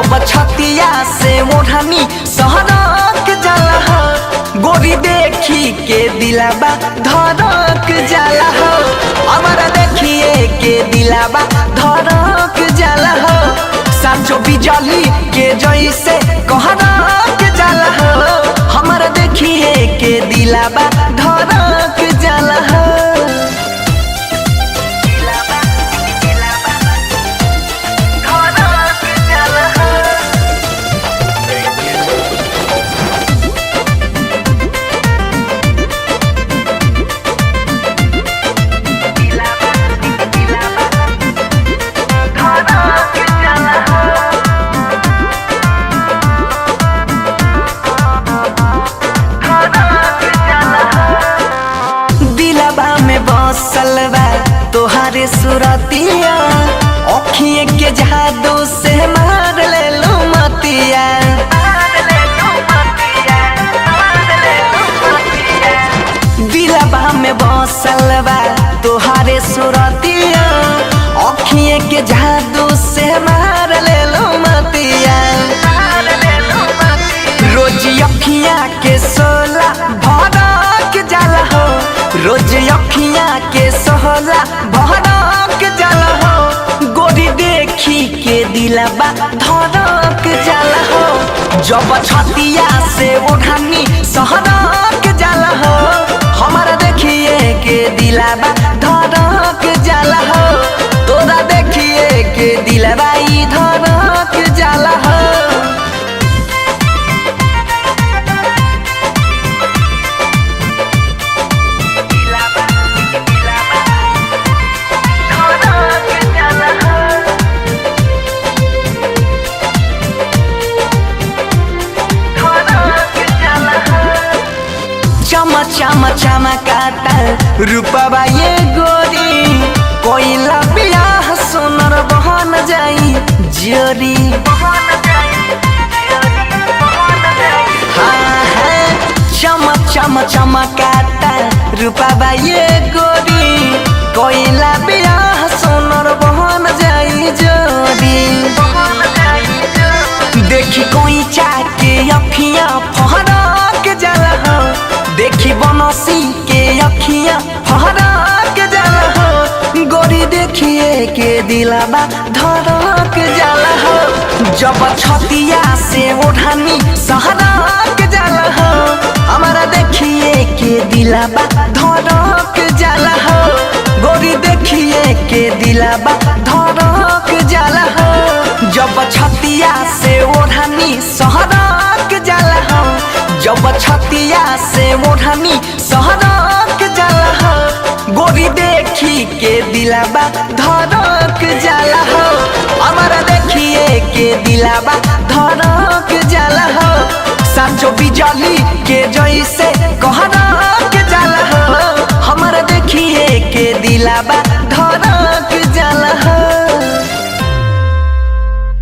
जब छतिया से मोढ़नी सहरक जाला हो, गोरी देखी के दिलाबा धड़क जाला हो, हमारा देखिए के दिलाबा धड़क जाला हो, साचो बिजली के जैसे कहरक जाला हो, हमारा देखिए के दिलाबा धड़क जाला हो। सलवा तोहारे सुरतिया अखिए के जादू से मार ले लो मतिया, दिलबा में बसलवा तोहारे सुरतिया अखिए के जादू से मार ले लो मतिया, रोज अखिया के सोला भड़क जाला हो, रोज अखिया के सोहला भड़क जाला हो, गोरी देखी के दिलबा धड़क जाला हो, जब छतिया से ओढ़नी सहरक जाला हो, हमारा देखिए के दिलबा धड़क जाला हो, तोरा देखिए के दिलबा ई धड़क जाला हो। चम चमकाता रूपवा ये गोरी, कोइला बियाह सोनर बहन जाई जोरी, हाँ चम चम चमकाता रूपवा ये गोरी, कोइला बियाह सोनर बहन जाई जोरी, देखी कोई चाके अखियां फहरक जाला हो, देखी बनसी के अखियां फहरक जाला हो, गोरी देखिए के दिलबा धड़क जाला हो, जब छतिया से ओढ़नी सहरक जाला हो, हमारा देखिए के दिलबा धड़क जाला हो, गोरी देखिए के दिलबा धड़क